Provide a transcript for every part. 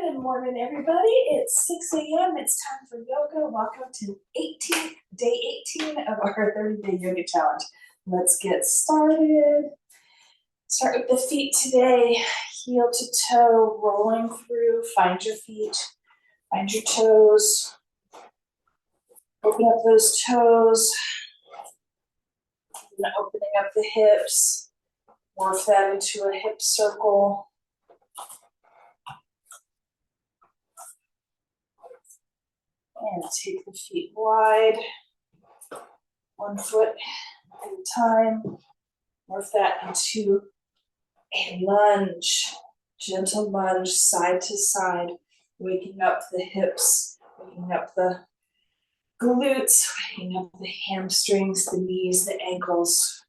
Good morning, everybody. It's 6 a.m. It's time for yoga. Welcome to day 18 of our 30-day yoga challenge. Let's get started. Start with the feet today. Heel to toe, rolling through. Find your feet. Find your toes. Open up those toes. And opening up the hips. Morph that into a hip circle. And take the feet wide, 1 foot at a time. Morph that into a lunge, gentle lunge, side to side, waking up the hips, waking up the glutes, waking up the hamstrings, the knees, the ankles.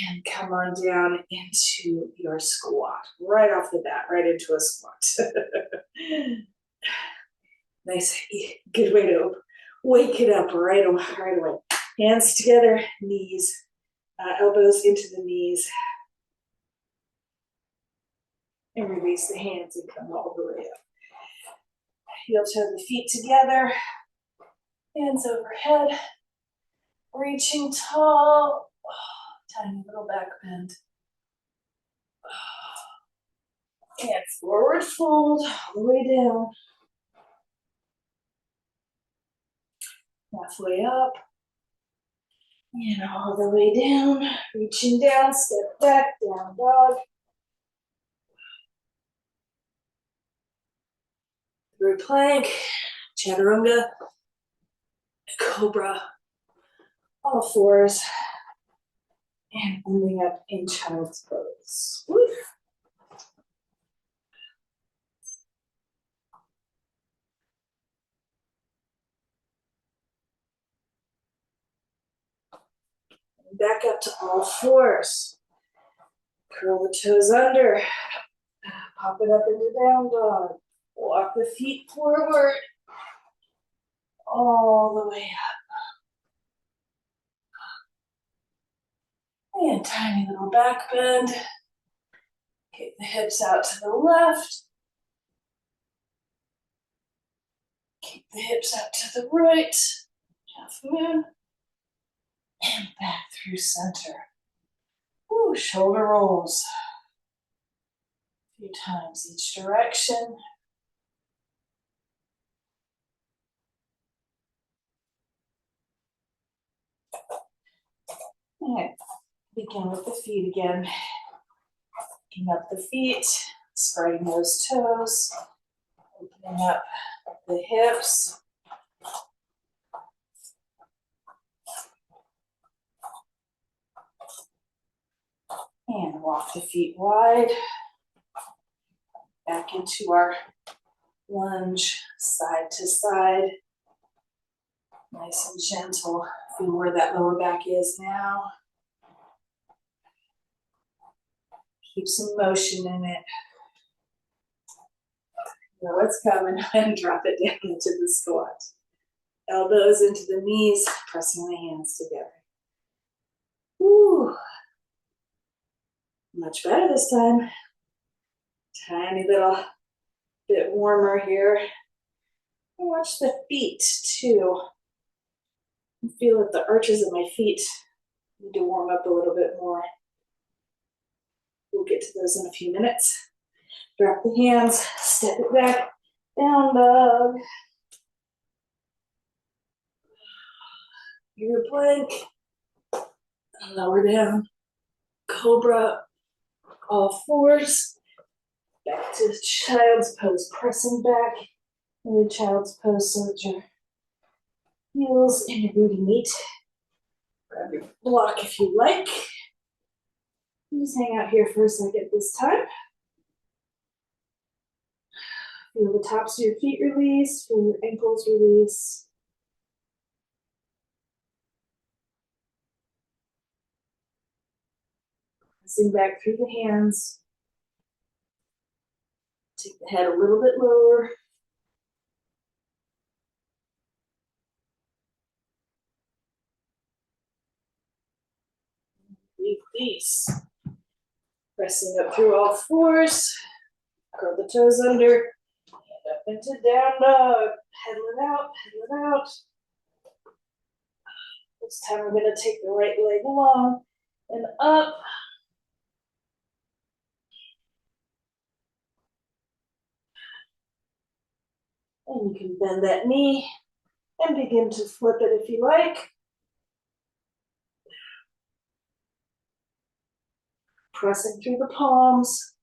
And come on down into your squat, right off the bat, right into a squat. Nice, good way to wake it up right away. Hands together, knees, elbows into the knees. And release the hands and come all the way up. Heel toe the feet together, hands overhead, reaching tall. Tiny little back bend. And forward fold all the way down. Halfway up. And all the way down. Reaching down, step back, down dog. Through plank, chaturanga, cobra, all fours. And ending up in child's pose. Woo. Back up to all fours. Curl the toes under. Pop it up into down dog. Walk the feet forward. All the way up. And tiny little back bend. Kick the hips out to the left. Kick the hips out to the right. Half moon. And back through center. Ooh, shoulder rolls. A few times each direction. And begin with the feet again. Picking up the feet, spreading those toes, opening up the hips. And walk the feet wide. Back into our lunge, side to side. Nice and gentle. Feel where that lower back is now. Keep some motion in it. You know what's coming, and drop it down into the squat. Elbows into the knees, pressing the hands together. Woo. Much better this time. Tiny little bit warmer here. And watch the feet too. I feel that the arches of my feet need to warm up a little bit more. We'll get to those in a few minutes. Drop the hands, step it back, down dog. Your plank, lower down, cobra, all fours, back to child's pose, pressing back into child's pose so that your heels and your booty meet. Grab your block if you like. Just hang out here for a second this time. Feel the tops of your feet release, feel your ankles release. Pressing back through the hands. Take the head a little bit lower. Release. Pressing up through all fours. Curl the toes under. And up into down dog. Pedal it out, pedal it out. This time we're going to take the right leg along and up. And you can bend that knee and begin to flip it if you like. Pressing through the palms.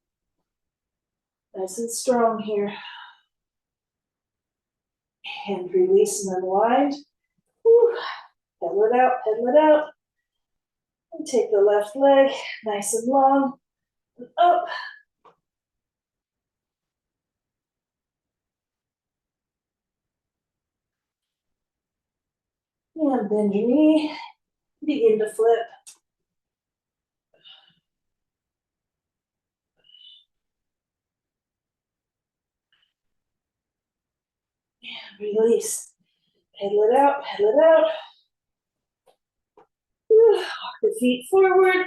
Nice and strong here. And release and unwind. Whew. Pedal it out, pedal it out. And take the left leg, nice and long, and up. And bend your knee, begin to flip. And release. Pedal it out, pedal it out. Walk the feet forward.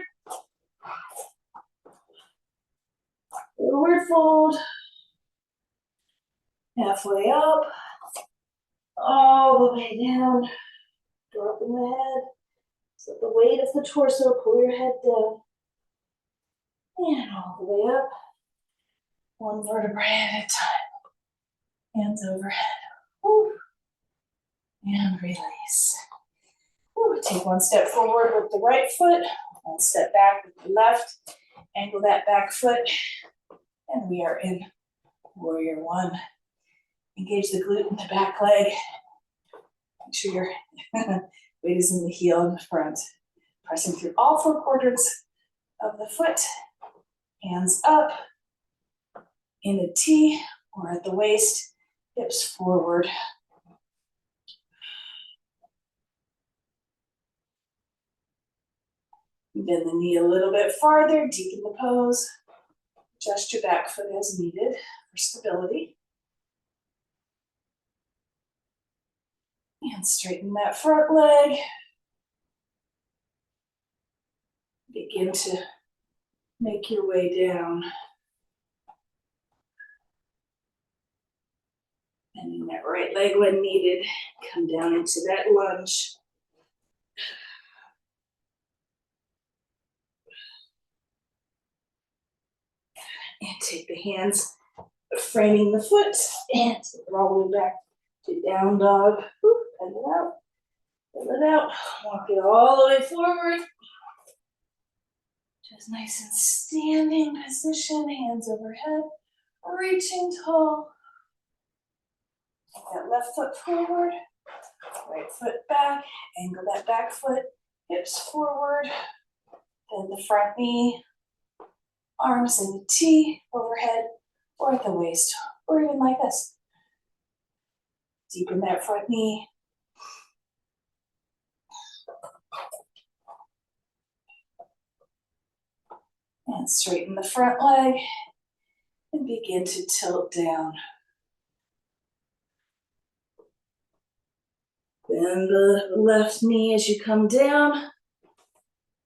Forward fold. Halfway up. All the way down. Dropping the head. So the weight of the torso, pull your head down. And all the way up. One vertebrae at a time. Hands overhead. Woo. And release. Woo. Take one step forward with the right foot. One step back with the left. Angle that back foot. And we are in Warrior One. Engage the glute in the back leg. Make sure your weight is in the heel in the front. Pressing through all four quadrants of the foot. Hands up in a T or at the waist. Hips forward. Bend the knee a little bit farther, deepen the pose. Adjust your back foot as needed for stability. And straighten that front leg. Begin to make your way down. Bending that right leg when needed. Come down into that lunge. And take the hands, framing the foot, and take it all the way back to down dog. Bend it out, bend it out. Walk it all the way forward. Just nice and standing position, hands overhead, reaching tall. Take that left foot forward, right foot back, angle that back foot, hips forward, bend the front knee, arms in a T, overhead, or at the waist, or even like this. Deepen that front knee. And straighten the front leg, and begin to tilt down. Bend the left knee as you come down.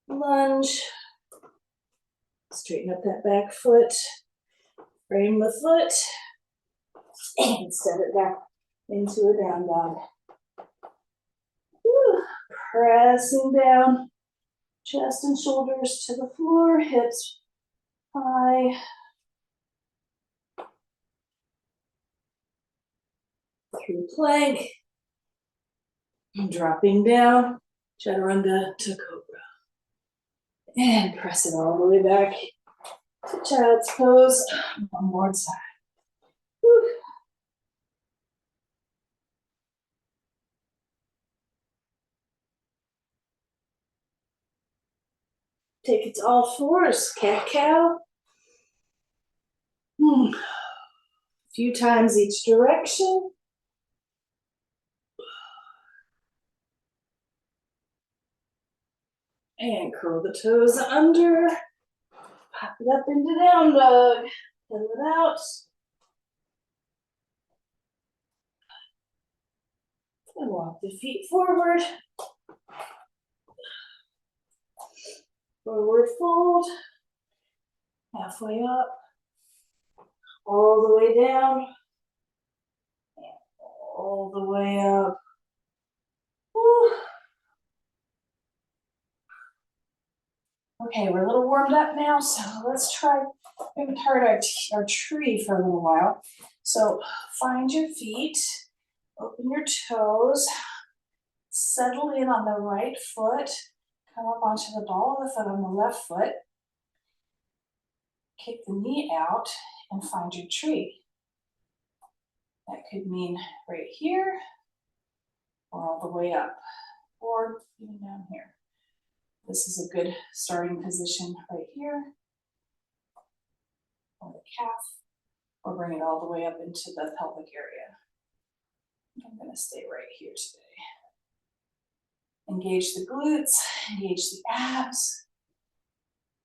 Lunge. Straighten up that back foot. Frame the foot. And set it back into a down dog. Whew. Pressing down. Chest and shoulders to the floor. Hips high. Through plank. And dropping down. Chaturanga to cobra. And press it all the way back to child's pose on board side. Whew. Take it to all fours, cat-cow. A few times each direction. And curl the toes under. Pop it up into down dog. Pull it out. And walk the feet forward. Forward fold. halfway up, all the way down, and all the way up. Woo. Okay, we're a little warmed up now, so let's try maybe target our tree for a little while. So find your feet, open your toes, settle in on the right foot, come up onto the ball of the foot on the left foot, kick the knee out, and find your tree. That could mean right here, or all the way up, or even down here. This is a good starting position right here, or the calf, or bring it all the way up into the pelvic area. I'm gonna stay right here today. Engage the glutes, engage the abs,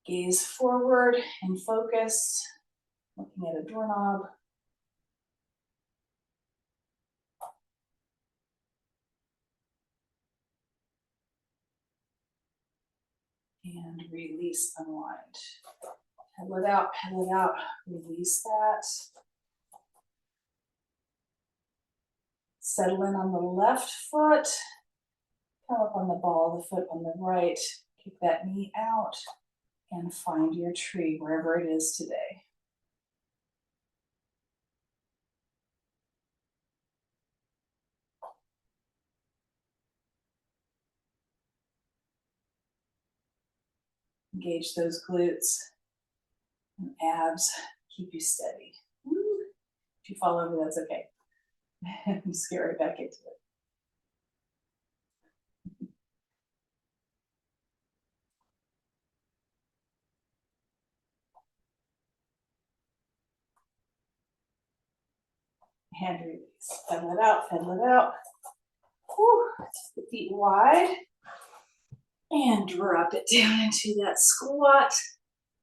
gaze forward and focus, looking at a doorknob. And release, unwind. Pedal it out, release that. Settle in on the left foot, come up on the ball of the foot on the right, kick that knee out, and find your tree wherever it is today. Engage those glutes and abs, keep you steady. Woo. If you fall over, that's okay. Just get right back into it. Hand release. Pedal it out, pedal it out. Whew. The feet wide. And drop it down into that squat.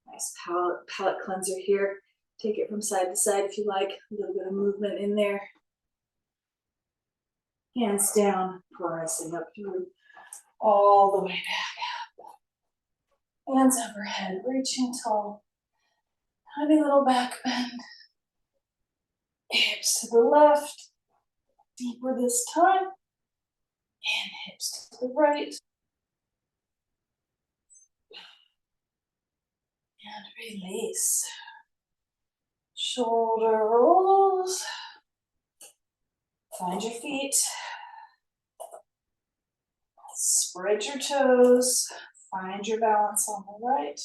Nice palate cleanser here. Take it from side to side if you like. A little bit of movement in there. Hands down, pressing up through all the way back up. Hands overhead, reaching tall. Tiny little back bend. Hips to the left. Deeper this time. And hips to the right. And release. Shoulder rolls. Find your feet. Spread your toes. Find your balance on the right.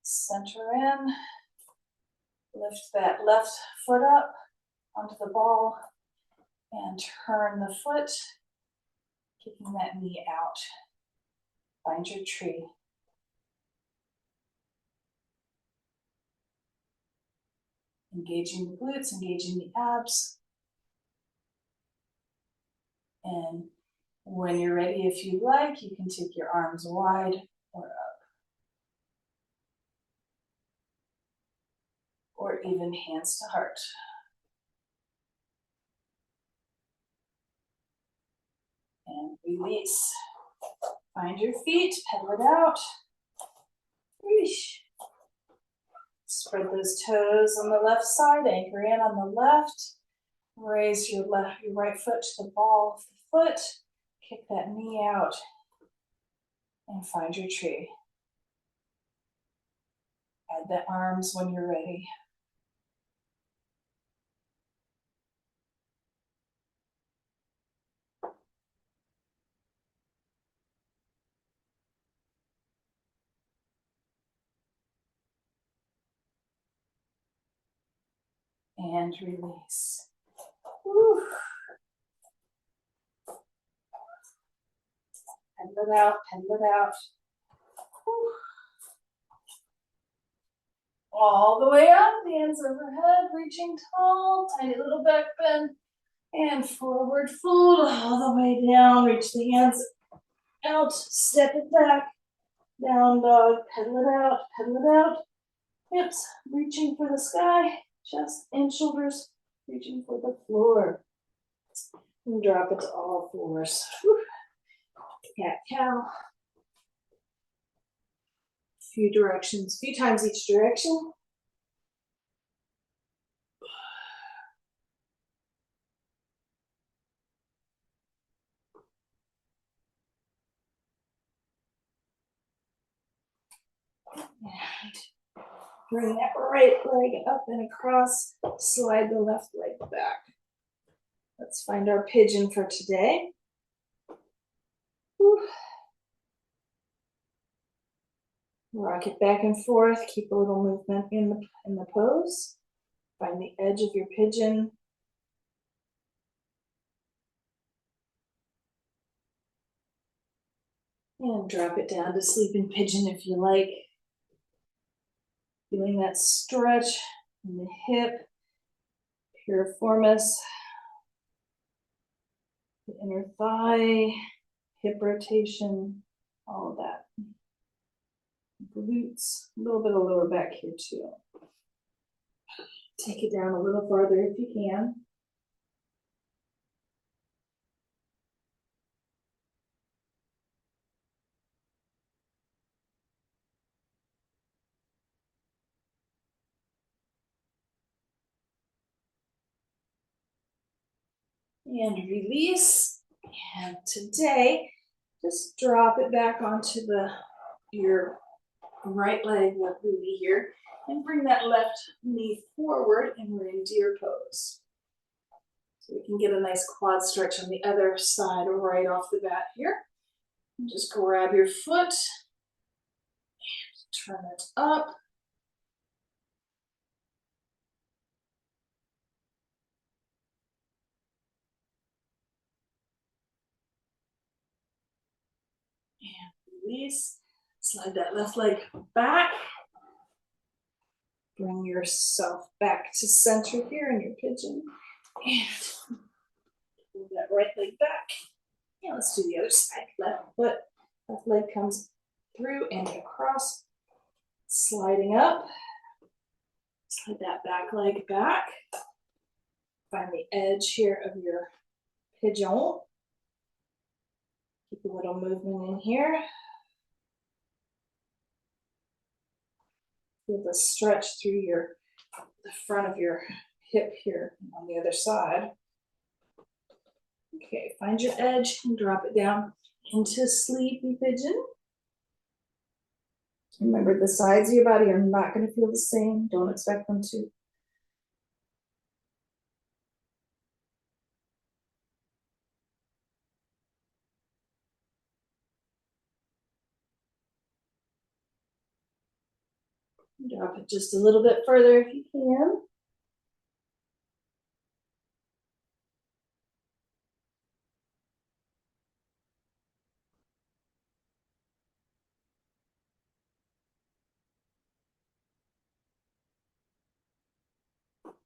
Center in. Lift that left foot up onto the ball and turn the foot, kicking that knee out. Find your tree. Engaging the glutes, engaging the abs. And when you're ready, if you like, you can take your arms wide or up. Or even hands to heart. And release. Find your feet, pedal it out. Spread those toes on the left side, anchor in on the left. Raise your right foot to the ball of the foot. Kick that knee out and find your tree. Add the arms when you're ready. And release. Whew. Pedal it out, pedal it out. Whew. All the way up, hands overhead, reaching tall, tiny little back bend, and forward fold all the way down. Reach the hands out, step it back, down dog, pedal it out, pedal it out. Hips reaching for the sky, chest and shoulders reaching for the floor. And drop it to all fours. Whew. Cat cow. Few directions, few times each direction. Bring that right leg up and across, slide the left leg back. Let's find our pigeon for today. Whew. Rock it back and forth, keep a little movement in the pose. Find the edge of your pigeon. And drop it down to sleeping pigeon if you like. Feeling that stretch in the hip, piriformis, the inner thigh, hip rotation, all of that. Glutes, a little bit of lower back here too. Take it down a little farther if you can. And release. And today, just drop it back onto your right leg, left booty here, and bring that left knee forward, and we're in deer pose. So we can get a nice quad stretch on the other side right off the bat here. Just grab your foot and turn it up. And release. Slide that left leg back. Bring yourself back to center here in your pigeon. And pull that right leg back. And let's do the other side. Left foot, left leg comes through and across. Sliding up. Slide that back leg back. Find the edge here of your pigeon. Keep a little movement in here. Feel the stretch through the front of your hip here on the other side. Okay, find your edge and drop it down into sleepy pigeon. Remember, the sides of your body are not going to feel the same. Don't expect them to. Drop it just a little bit further if you can.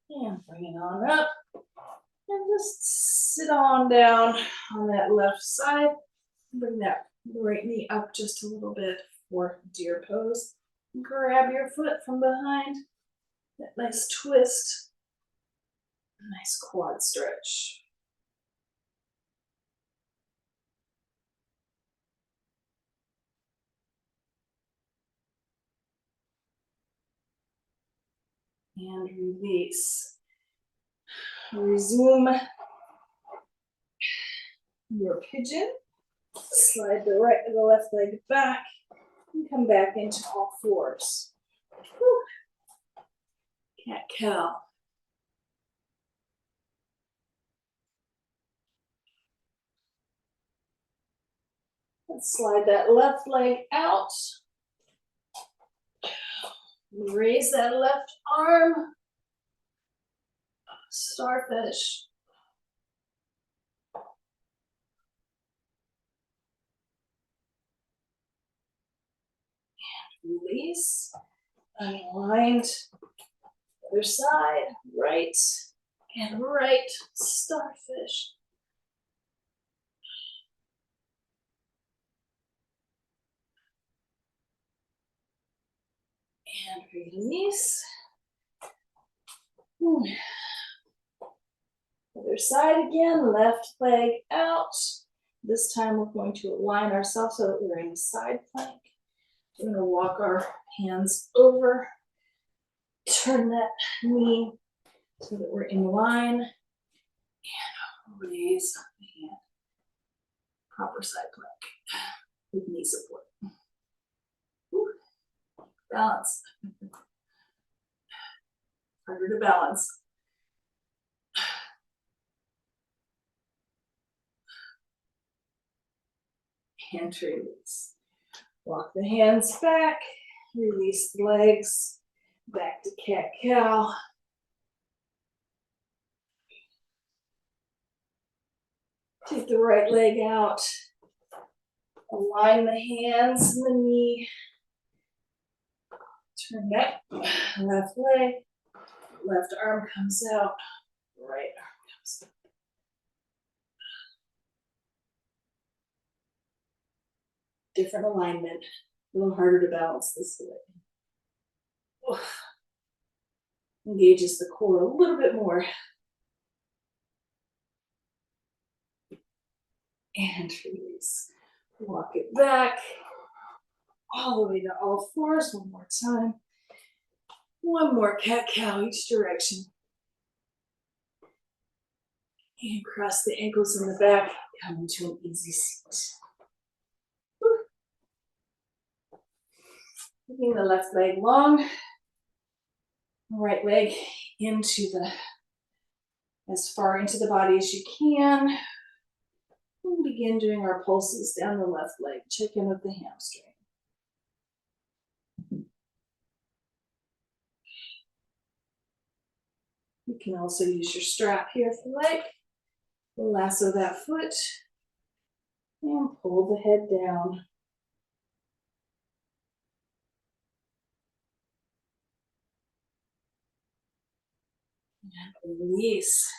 And bring it on up. And just sit on down on that left side. Bring that right knee up just a little bit for deer pose. Grab your foot from behind. That nice twist. Nice quad stretch. And release. Resume your pigeon. Slide the left leg back and come back into all fours. Whew. Cat cow. And slide that left leg out. Raise that left arm. Starfish. And release. Unwind. Other side. Right and right. Starfish. And release. Other side again, left leg out. This time we're going to align ourselves so that we're in a side plank. We're going to walk our hands over, turn that knee so that we're in line, and raise the hand. Proper side plank with knee support. Whew. Balance. Harder to balance. And release. Walk the hands back, release the legs, back to cat-cow. Take the right leg out. Align the hands and the knee. Turn that left leg. Left arm comes out. Right arm comes out. Different alignment. A little harder to balance this way. Engages the core a little bit more. And release. Walk it back. All the way to all fours. One more time. One more cat-cow each direction. And cross the ankles in the back. Come into an easy seat. Keeping the left leg long. Right leg into as far into the body as you can. We'll begin doing our pulses down the left leg. Check in with the hamstring. You can also use your strap here if you like. Lasso that foot and pull the head down. And release.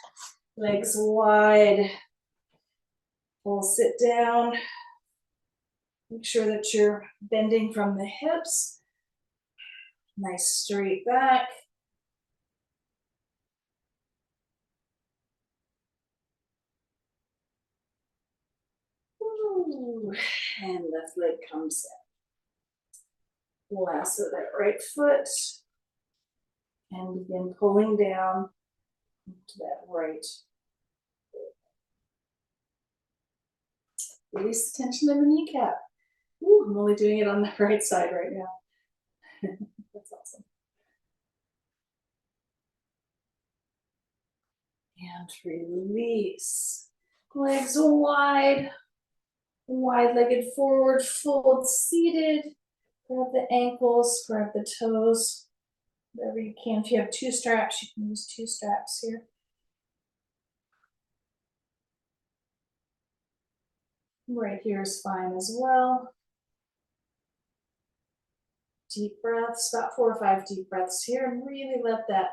Legs wide. We'll sit down. Make sure that you're bending from the hips. Nice straight back. Ooh. And left leg comes in. Lasso that right foot. And begin pulling down to that right. Release the tension in the kneecap. Ooh, I'm only doing it on the right side right now. That's awesome. And release. Legs wide. Wide-legged forward fold, seated. Grab the ankles, grab the toes. Whatever you can. If you have two straps, you can use two straps here. Right here is fine as well. Deep breaths, about 4 or 5 deep breaths here, and really let that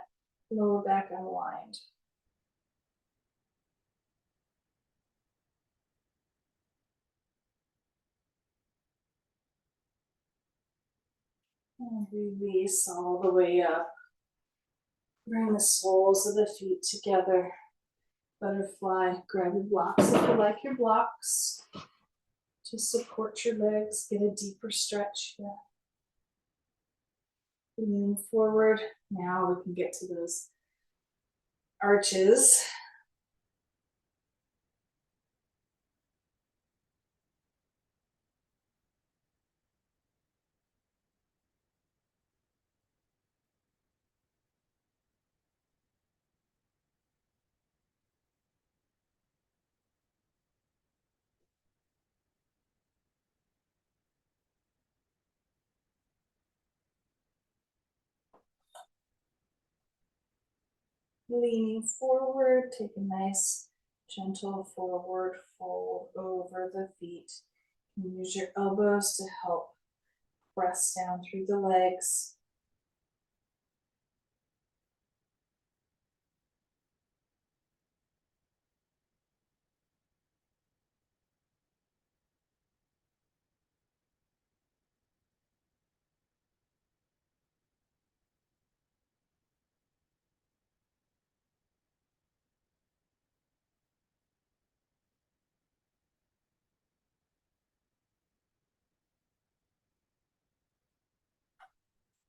lower back unwind. And release all the way up. Bring the soles of the feet together. Butterfly, grab your blocks if you like your blocks. To support your legs, get a deeper stretch here. Lean forward. Now we can get to those arches. Leaning forward, take a nice gentle forward fold over the feet. And use your elbows to help press down through the legs.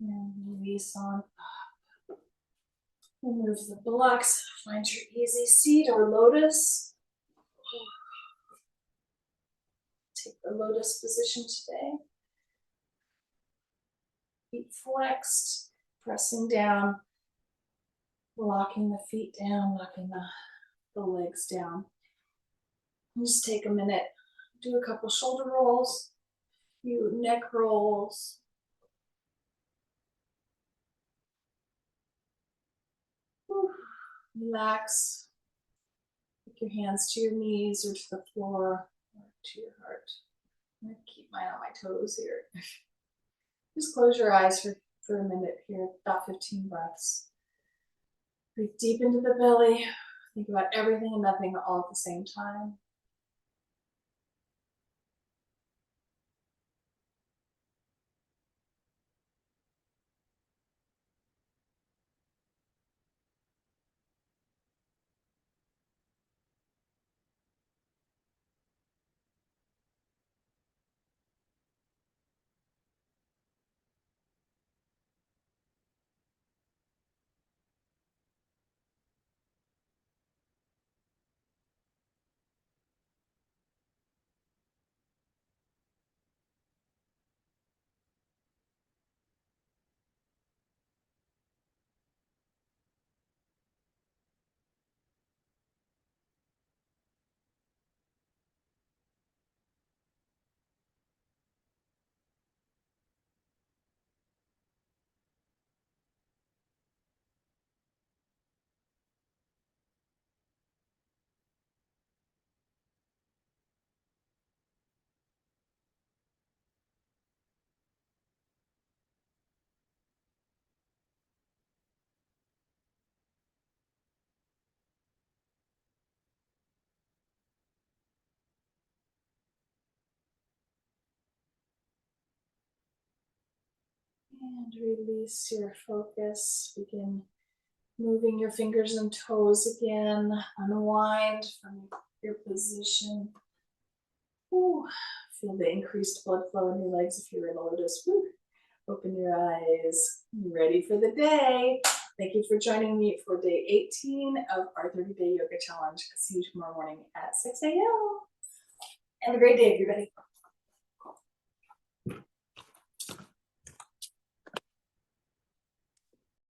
And release on up. Remove the blocks. Find your easy seat or lotus. Take the lotus position today. Feet flexed, pressing down, locking the feet down, locking the legs down. And just take a minute, do a couple shoulder rolls, few neck rolls. Whew. Relax. Take your hands to your knees or to the floor or to your heart. I'm gonna keep mine on my toes here. Just close your eyes for a minute here, about 15 breaths. Breathe deep into the belly. Think about everything and nothing all at the same time. And release your focus. Begin moving your fingers and toes again. Unwind from your position. Ooh. Feel the increased blood flow in your legs if you're in a lotus. Woo. Open your eyes. Ready for the day. Thank you for joining me for day 18 of our 30-day yoga challenge. See you tomorrow morning at 6 a.m. Have a great day, everybody.